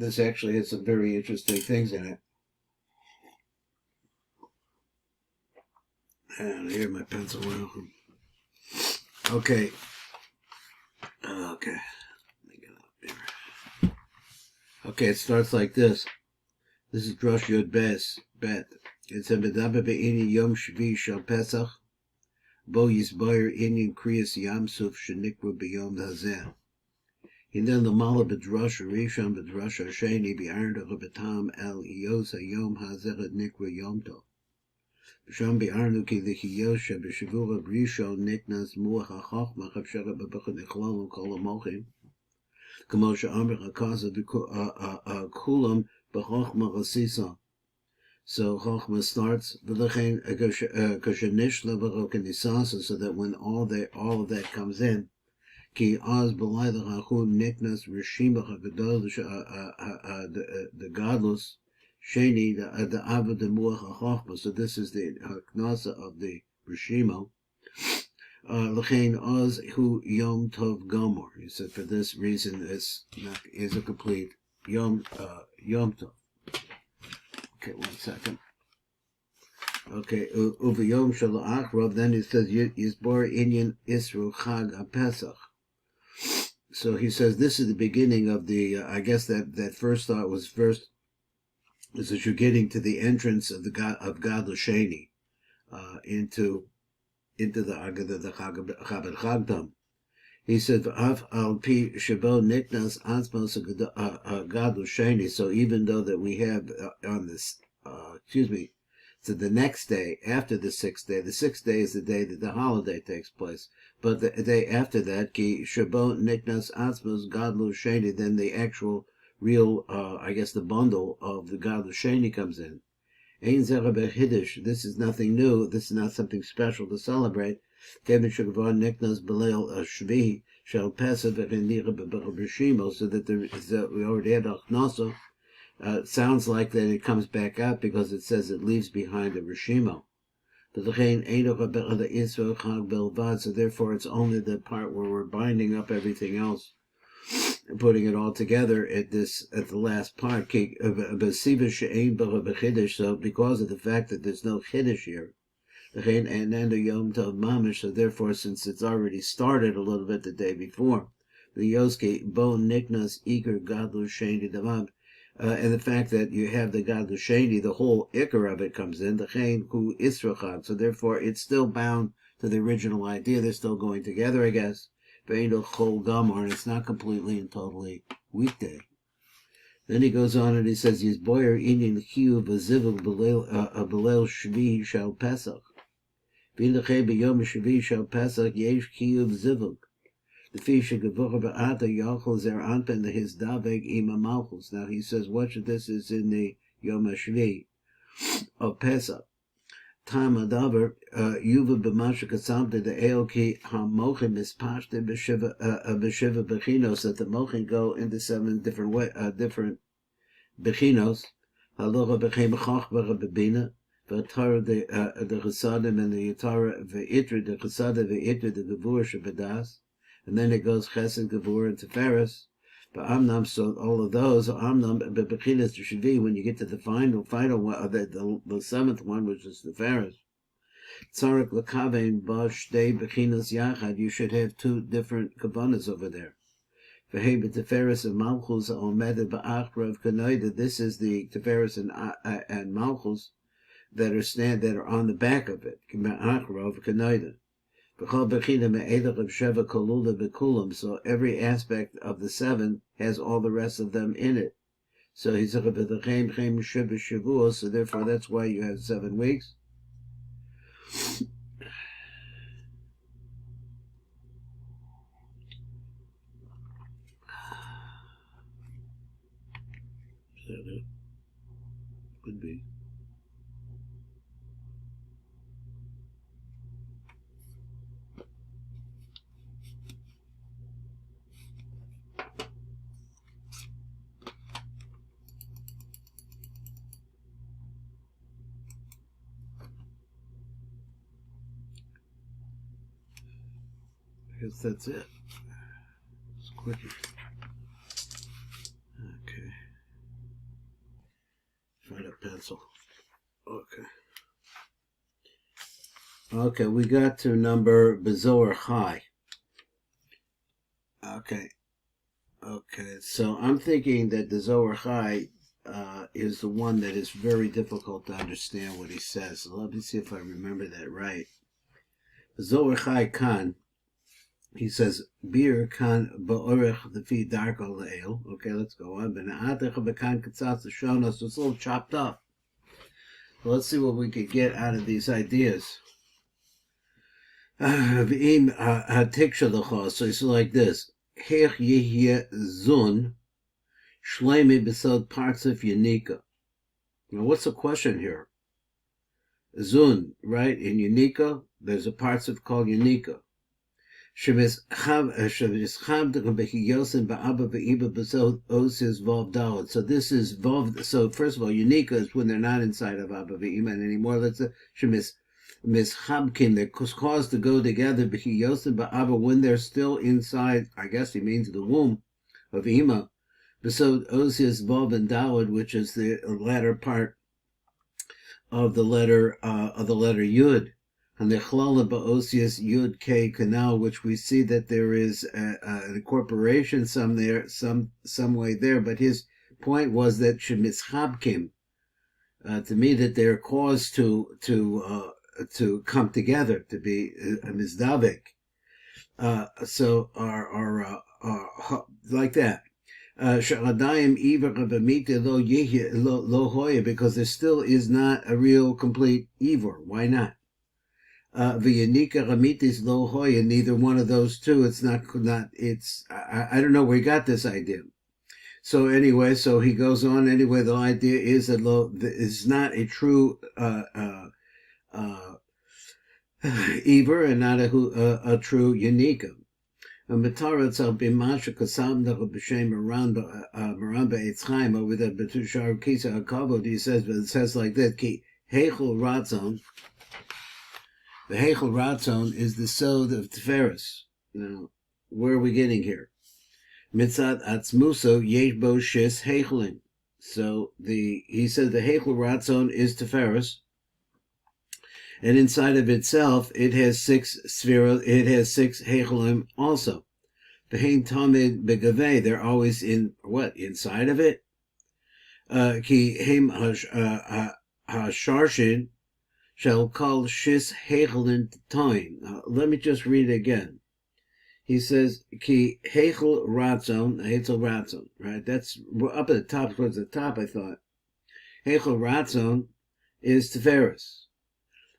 this actually has some very interesting things in it. And here my pencil wheel. Okay. Okay. Let me get up here. Okay, it starts like this. This is Drush Yud Bet. It's a Medaba Be'ini Yom Shvi Shal Pesach. Bo Yisbayer Inyan Kriyas Yamsuf Shenikra B'Yom Hazeh. And then the Mala B'Drush Rishon B'Drush Hasheni B'Arda Betam El Iyos HaYom Hazeh Nikra Yom Tov. B'Sham B'Arnu Ki L'Hiyosha B'Shavura B'Rishon Niknas Muach HaChochma Chavshara B'Bechad Echlom Kol HaMochim. Kamo She'amr HaKaza Kulam B'Chochma Rasisa. So Chochma starts V'Lechein Kashanishla B'Chokanisasa, so that when all of that comes in, Ki Az B'Lai L'Chachum Niknas Rishima HaGadol the Godless Sheni the Abba the Muach HaChochma. So this is the Haknasa of the Rishima. L'chein Oz Hu Yom Tov Gomor. He said for this reason this is a complete Yom Tov. Okay, 1 second. Okay, Uva Yom Shalach. Then he says Yisbor Inyan Isru Chag HaPesach. So he says this is the beginning of the. I guess that first thought was first. Is that you're getting to the entrance of the God of God L'Sheni, into the Chabad Chagdam. He said, "Av al pi shabo niknas atzmos God L'Sheni." So even though that we have on this, so the next day after the 6th day is the day that the holiday takes place. But the day after that, ki shabo niknas atzmos God L'Sheni, then the actual real, I guess the bundle of the God L'Sheni comes in. Ein zera b'chiddush. This is nothing new. This is not something special to celebrate. Kevin shugavon niknas b'leil shvi shel pesach v'chenira b'rishimo. So that we already had achnasa. Sounds like that it comes back up because it says it leaves behind a rishimo. So therefore, it's only the part where we're binding up everything else, putting it all together at the last part. So because of the fact that there's no chiddush here, so therefore, since it's already started a little bit the day before, the yoske bo niknas iker gadlu sheni davam, and the fact that you have the gadlu sheni, the whole ikar of it comes in the chen hu israchad. So therefore, it's still bound to the original idea. They're still going together, I guess. And it's not completely and totally weekday. Then he goes on and he says, Yisboyer inyan chiyu v'zivug b'leil shvi shal pesach. V'inachei b'yom shvi shal pesach yesh chiyu v'zivug. The fish gevura ba'ata yachol zer anpen his daveg ima malchus. Now he says, what should this is in the Yom HaShvi of Pesach. Time adaver yuva b'masha kasamte the eoki hamochim is pashte b'shiva bechinos, that the mochim go into 7 different different bechinos. Halacha b'chem chachbara b'bina v'atara the chesadim and the yatara v'itri the chesadim v'itri the gevur shebedas, and then it goes chesed gevur and teferes. But Amnam, so all of those Amnam bechinas shvi. When you get to the final one, the 7th one, which is the Pharis. Tzarik lakavein bash day bechinas yachad. You should have 2 different kavanas over there. V'hei b'teferes and malchus omedet ba'achrav kanoida. This is the teferes and malchus that are on the back of it. Ba'achrav kanoida. So every aspect of the 7 has all the rest of them in it. So he's so therefore that's why you have 7 weeks. Could be. I guess that's it. It's quickie. Okay. Find a pencil. Okay. Okay, we got to number Bezoar Chai. Okay. Okay, so I'm thinking that the Zohar Chai is the one that is very difficult to understand what he says. So let me see if I remember that right. Zohar Chai Khan, he says, Bir Khan Ba'orech the Fi Darko Le'el. Okay, let's go on. Bena'atech B'Khan Katzatz Shonos. So it's a little chopped up. So let's see what we could get out of these ideas. V'im Hatiksha L'chos. So it's like this. Hech Yehye Zun Shlemi Besod Partsif Yanika. Now, what's the question here? Zun, right? In Yanika, there's a partsif called Yanika. Shemis Cham Bechiyosim Ba'Abba Ve'iba Besod Osius Vav Dalet. So this is Vav. So first of all, Yanika is when they're not inside of Abba Ve'ima anymore. Let's say Shemis Mishabkim, they're caused to go together, Bechiyosim Ba'Abba, when they're still inside, I guess he means the womb of Ima. Besod Osius Vav and Daled, which is the latter part of the letter Yud, and the Chlala Ba'Osius Yud K Canal, which we see that there is an incorporation some way there. But his point was that Shemischabkim, to me, that they're caused to come together, to be mizdavik. So are like that. Because there still is not a real complete Ivor. Why not? V'yanika ramitis lo hoya, neither one of those two. It's not. It's. I don't know where he got this idea. So anyway, so he goes on. Anyway, the idea is that lo is not a true Ivor and not a true Yanika. And B'taratz b'masha kasam b'shem Maramba Eitzchaim over the Betushar Kisa Hakavod. He says, but it says like that: Ki Heichel Ratzon. The Heichel Ratzon is the Sod of Tiferes. Now, where are we getting here? Mitzad Atzmuso Yeshbo Shis Heichelim. So he says the Heichel Ratzon is Tiferes, and inside of itself it has 6 Sfira. It has 6 Heichelim also. The Hein Tamid Begaveh. They're always in what? Inside of it. Ki Heim Hasharshin. Shall call Shis Heichel time. Let me just read it again. He says, Ki Heichel Ratzon, Heichel Ratzon, right? That's up at the top, towards the top, I thought. Heichel Ratzon is Tiferes.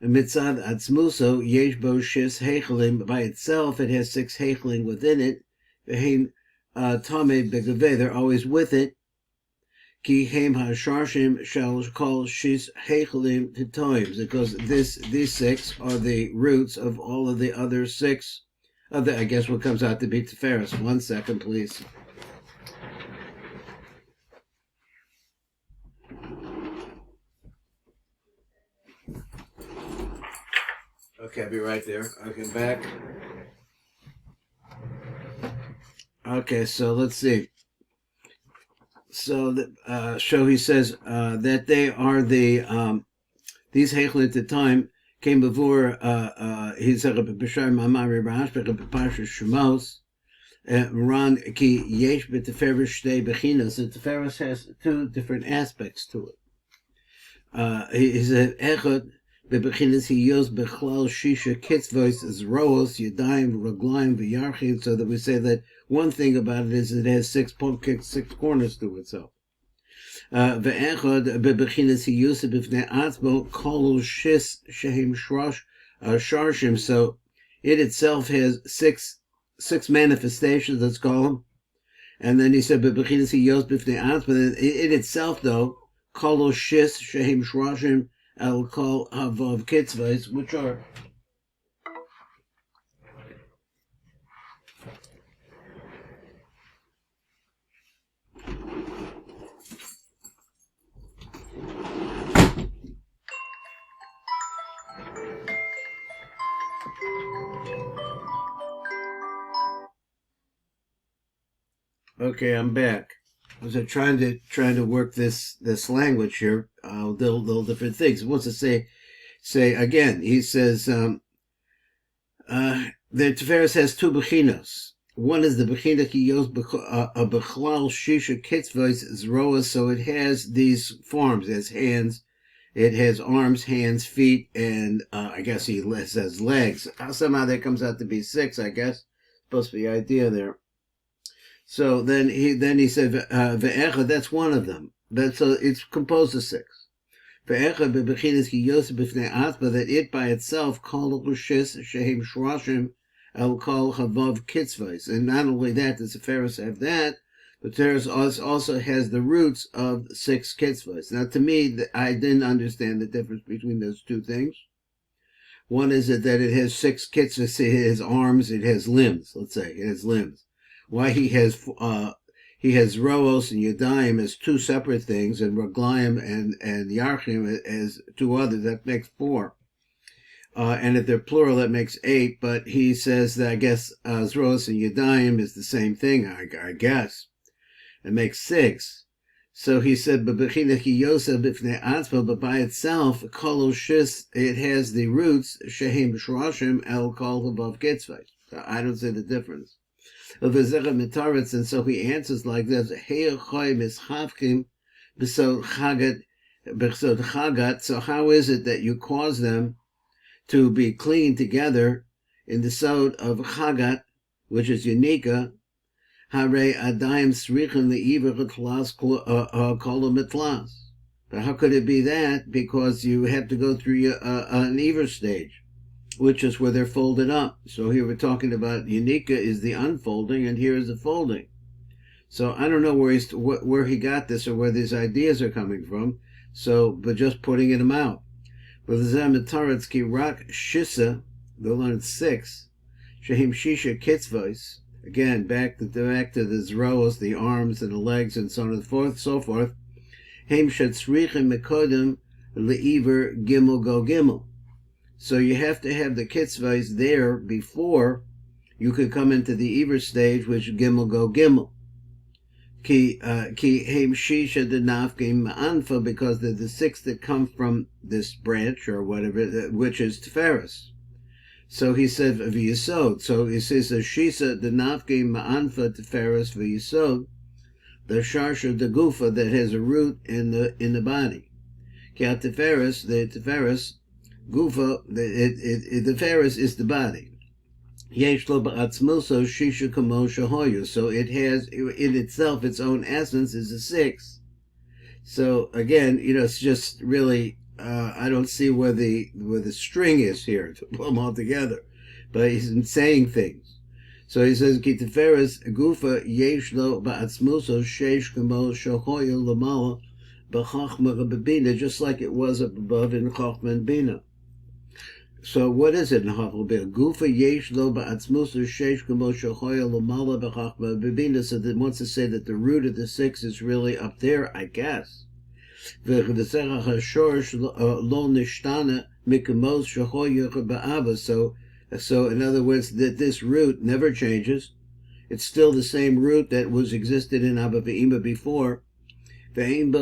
Mitzad Atzmuso, Yeshbo Shis Heichelim, by itself, it has 6 Heichelim within it. Veheim Tame Begaveh, they're always with it. Ki Heim HaSharshim shall call Shis Heichelim Titoim, because these 6 are the roots of all of the other 6 of the, I guess what comes out to be Tiferes. 1 second, please. Okay, I'll be right there. Okay, back. Okay, so let's see. So he says that they are the these Heichel at the time came before he said B'Shar Mamari Rash B'Parsha Shemos Ran Ki Yesh B'Teferes Shtei Bechinas. The Teferes has 2 different aspects to it. He said Echad B'Bechinas he used B'Chlal Shisha Kitzvos as Roos Yadayim Raglaim V'Yarchim, so that we say that one thing about it is it has 6 corners to itself. Ve'echad bebechinas he used b'fnei atzmo kol shis shehem sharshim. So it itself has 6 manifestations. Let's call them. And then he said bebechinas he used b'fnei atzmo. It itself, though, kol shis shehem sharshim el kol havav kitzvos, which are okay, I'm back. I was trying to work this language here. little different things. He wants to say again. He says the Tiferes has two bechinos. One is the bechina ki yos bechlal shisha kitzvos zroa, so it has these forms. It has hands, it has arms, hands, feet, and I guess he says legs. Somehow that comes out to be 6. I guess supposed to be the idea there. So then he said ve'echa. That's one of them. So it's composed of 6. Ve'echa bebechinas ki yos b'fnei atzma, that it by itself kol lushis shehem shroshim el kol chavav kitzvos. And not only that, the Seferos have that, but Teres also has the roots of 6 kitzvos. Now, to me, I didn't understand the difference between those two things. One is that it has 6 kitzvos. It has arms. It has limbs. Let's say it has limbs. Why he has roos and yadayim as 2 separate things, and raglayim and yarchim as 2 others. That makes 4. And if they're plural, that makes 8. But he says that I guess roos and yadayim is the same thing. I guess it makes 6. So he said, but by itself, koloshis, it has the roots shehem shroshim el kol above kitzvos. I don't see the difference. And so he answers like this: so how is it that you cause them to be clean together in the sod of chagat, which is unika? But how could it be that? Because you have to go through an Iyar stage, which is where they're folded up. So here we're talking about Unika is the unfolding, and here is the folding. So I don't know where he got this or where these ideas are coming from. So, but just putting them out. But the Zamitaretz ki rak shisa, they'll learn 6. Shehim shisha kitzvos. Again, back to the zroos, the arms and the legs, and so on and so forth. Heim shetzrichim mekodim le'iver gimel go gimel. So you have to have the kitzvos there before you could come into the Iyar stage, which gimel go gimel. Ki heim shisha denafkim ma'anfa, because they're the 6 that come from this branch or whatever, which is Tiferes. So he said Yesod. So he says the shisa denafkim ma'anfa Tiferes v'Yesod, the sharsha the gufa that has a root in the body. Ki Tiferes, the Tiferes gufa, the Tiferes is the body. Yesh lo ba'atzmuso shisha kamo shahoyu. So it has in itself its own essence is a 6. So again, it's just really I don't see where the string is here to pull them all together, but he's saying things. So he says ki Tiferes gufa yesh lo ba'atzmuso sheish kamo shahoyu lamala b'chachma b'bina, just like it was up above in chachma and bina. So what is it in Chachma? Gufa yesh lo ba'atzmuso sheish kamo shahoya l'mala b'chachma b'bina. So that wants to say that the root of the 6 is really up there, I guess. So in other words, that this root never changes. It's still the same root that was existed in Abba ve'ima before. It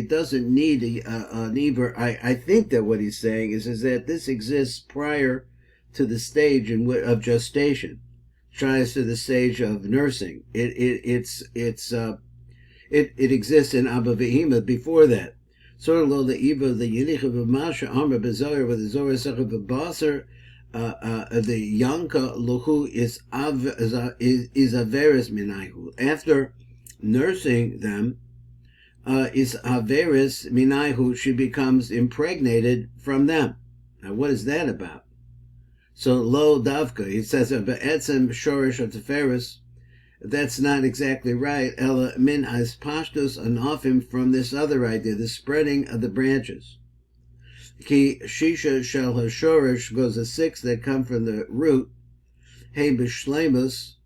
doesn't need an Iyar. I think that what he's saying is that this exists prior to the stage of gestation, prior to the stage of nursing. It exists in Abba ve'ima before that. The yanka luhu is averis minahu. After nursing them, is averis minahu, she becomes impregnated from them. Now what is that about? So lo davka, it says be'etzem shorish Tiferes. That's not exactly right. Ela min as pashtus anofim, from this other idea, the spreading of the branches. Ki shisha shel hashorish goes the 6 that come from the root. Hey b'shlemus,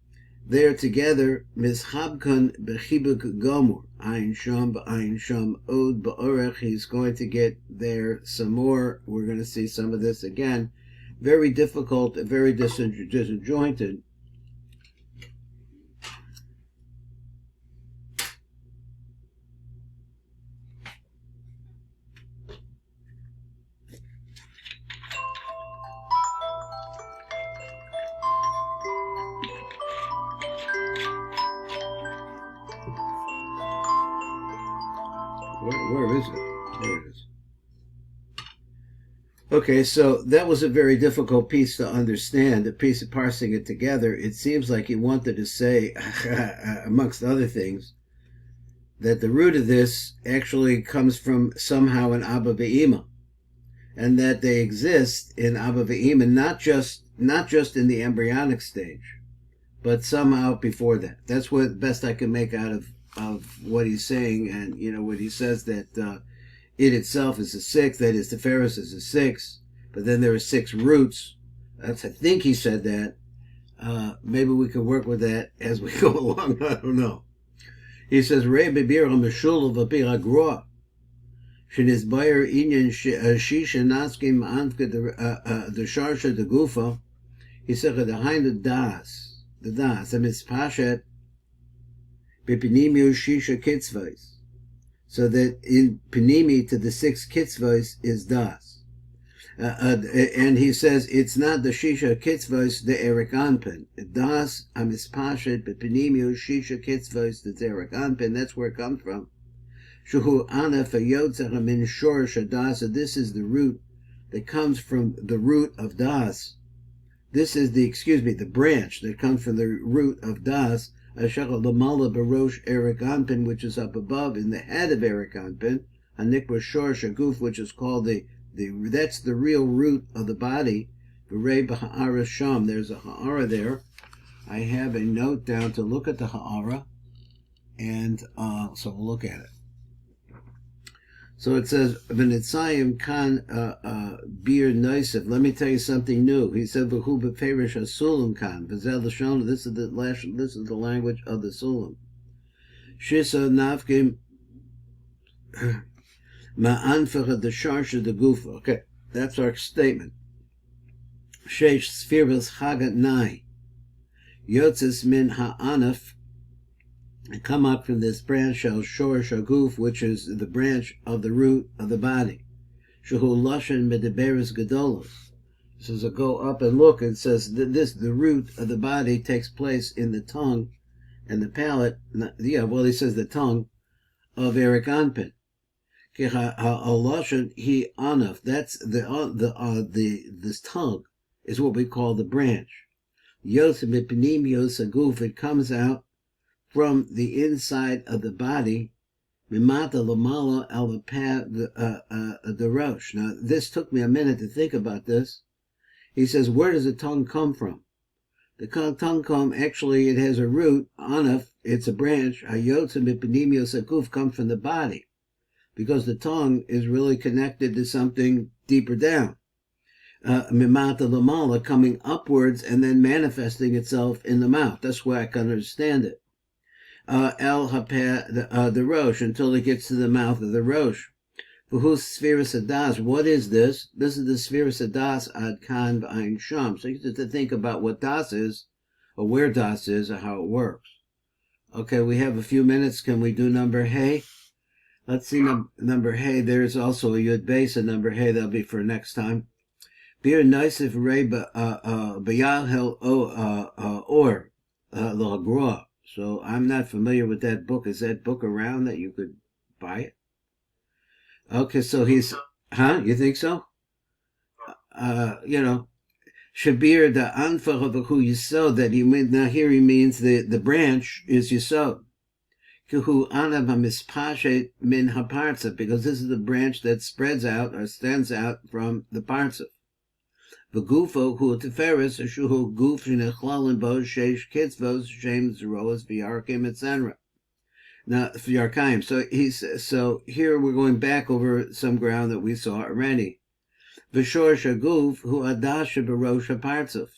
they're together. Mishabkan b'chibuk gomor. Ayin sham b'ayin sham od ba'orech. He's going to get there some more. We're going to see some of this again. Very difficult, very disjointed. Where is it? There it is. Okay, so that was a very difficult piece to understand, a piece of parsing it together. It seems like he wanted to say, amongst other things, that the root of this actually comes from somehow an Abba Ve'ima, and that they exist in Abba Ve'ima, not just in the embryonic stage, but somehow before that. That's what best I can make out of what he's saying, and what he says that it itself is a six, that is, the Tiferes is a six, but then there are six roots. I think he said that. Maybe we can work with that as we go along. I don't know. He says, Rei bebir ha-meshul v'apir ha-groa, shenizbayer inyan shisha naskim anfka the sharsha the gufa. He said, behind the das, ha-mitzpashet bepinimiu shisha kitzvais. So that in Panimi to the six kitzvos is das. And he says it's not the shisha kitzvos, the Erik Anpin. Das amispashet bepinimiu shisha kitzvos, the Erik Anpin. That's where it comes from. Shuhu anef ayotzach min shorish das. This is the root that comes from the root of das. This is the branch that comes from the root of das. Lamala Barosh Erik Anpin, which is up above in the head of Erik Anpin, Anikba Shor Shaguf, which is called that's the real root of the body. V'rei b'ha'ara sham. There's a ha'ara there. I have a note down to look at the ha'ara, and so we'll look at it. So it says, V'nitzayim kan bir noisef. Let me tell you something new. He said, V'hu b'ferish ha'sulam kan. V'zel l'shon. This is the language of the sulam. Shisa nafkim ma'anfach the sharsha the gufa. Okay, that's our statement. Sheish sfiras chagat nai. Yotzes min ha'anaf. And come up from this branch shall shor shaguf, which is the branch of the root of the body. Shehu lashen medeberes gedolos. It says, go up and look. It says that the root of the body takes place in the tongue and the palate. He says the tongue of Erik Anpin. Lashen he anaf. That's this tongue is what we call the branch. Yos mipinim yos aguf. It comes out from the inside of the body, mimata lamala al the rosh. Now, this took me a minute to think about this. He says, where does the tongue come from? The tongue actually, it has a root, anaf, it's a branch, hayotza mipinimio sakuf, comes from the body, because the tongue is really connected to something deeper down. Mimata lamala, coming upwards and then manifesting itself in the mouth. That's why I can understand it. El hapeh the rosh, until it gets to the mouth of the rosh. V'hus spheres adas. What is this? This is the spheres adas ad kan v'ayin sham. So you have to think about what das is, or where das is, or how it works. Okay, we have a few minutes. Can we do number hey? Let's see number hey. There's also a yud base and number hey. That'll be for next time. Bir naisif rei b'yahel or l'hagroa. So I'm not familiar with that book. Is that book around that you could buy it? Okay, so he's, you think so? Shabir the anfach of who Yesod, that he meant, now here he means the branch is Yesod. Kuhu anav hamispashet min hapartzav, because this is the branch that spreads out or stands out from the partzav. V'gufo hu tiferes shuhu guf shenechlalen bo sheish kitzvos shem zeroas v'yarkim etc. Now v'yarkaim. So here we're going back over some ground that we saw already. V'shor shaguf hu adash berosh hapartzav.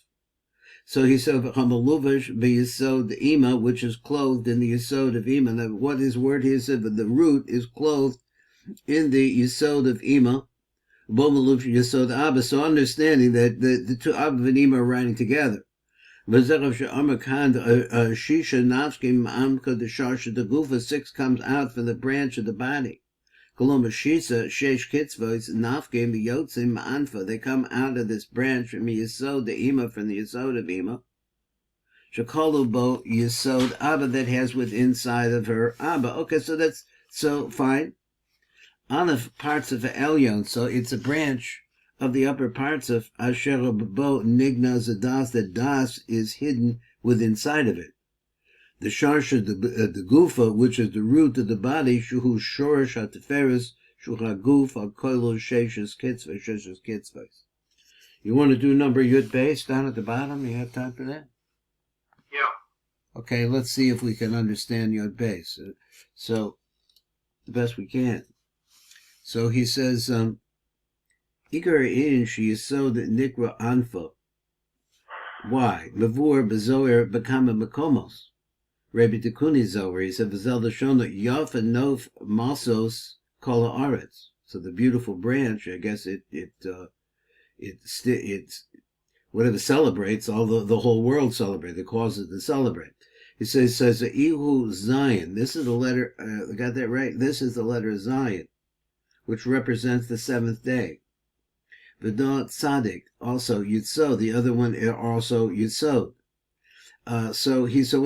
So he said v'chamaluvash b'yesod ima, which is clothed in the yesod of ima. Now, what his word here said, that the root is clothed in the yesod of ima. Yesod Abba, so understanding that the two Abba and Ima are writing together. Six comes out from the branch of the body. They come out of this branch from Yesod the Ima, from the Yesod of Ima. Shakolubo Yesod Abba, that has within inside of her Abba. Okay, so that's so fine. Aleph, parts of the Elyon, so it's a branch of the upper parts of Asher Bo Nigna Zadas, that Das is hidden within inside of it. The Sharsha, the Gufa, which is the root of the body, Shuhu Shorish HaTeferes, Shuha Guf, HaKoilo Sheshes Kitzvah, Sheshes Kitzvah. You want to do number Yud Beis down at the bottom? You have time for that? Yeah. Okay, let's see if we can understand Yud Beis. So, the best we can. So he says, Ikar in Yesod Nikra Anfa. Why? Mavur Bezoer Bekama Makomos. Rabbi Tekuni Zohar, he said, V'zel Shona Yof and Nof Masos Kol Haaretz. So the beautiful branch, I guess it's whatever celebrates, all the whole world celebrates. It causes to celebrate. He says Ihu Zion. This is the letter. I got that right. This is the letter Zion, which represents the seventh day. V'dot Tzadik, also Yitzod. The other one also Yitzod. So he says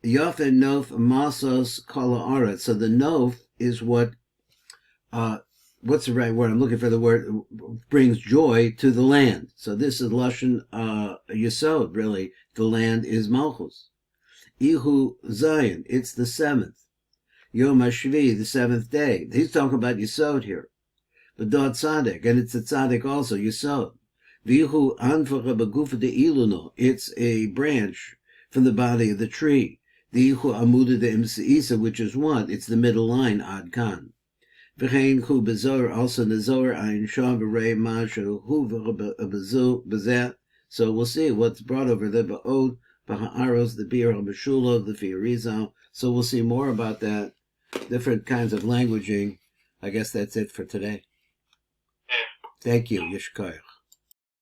Yof and Nof Masos Kol Haaretz. So the Nof is what what's the right word? I'm looking for the word brings joy to the land. So this is Lashon Yesod, really. The land is Malchus. Ihu Zion, it's the seventh. Yom HaShvi, the seventh day. He's talking about Yesod here. V'dot Tzaddik, and it's a Tzaddik also, Yesod. V'yihu Anfacha B'gufa de Iluno, it's a branch from the body of the tree. V'yihu Amuda de Imseisa, which is what? It's the middle line, Ad Kan. V'chein Hu B'Zohar, also the Zohar, Ayin Shah B'rei Masha Hu B'Zu B'Zeh. So we'll see what's brought over there, Ba'od, B'Ha'aros, the Bir HaBashula, the Fiarizal. So we'll see more about that, different kinds of languaging. I guess that's it for today. Thank you, Yishkoyach.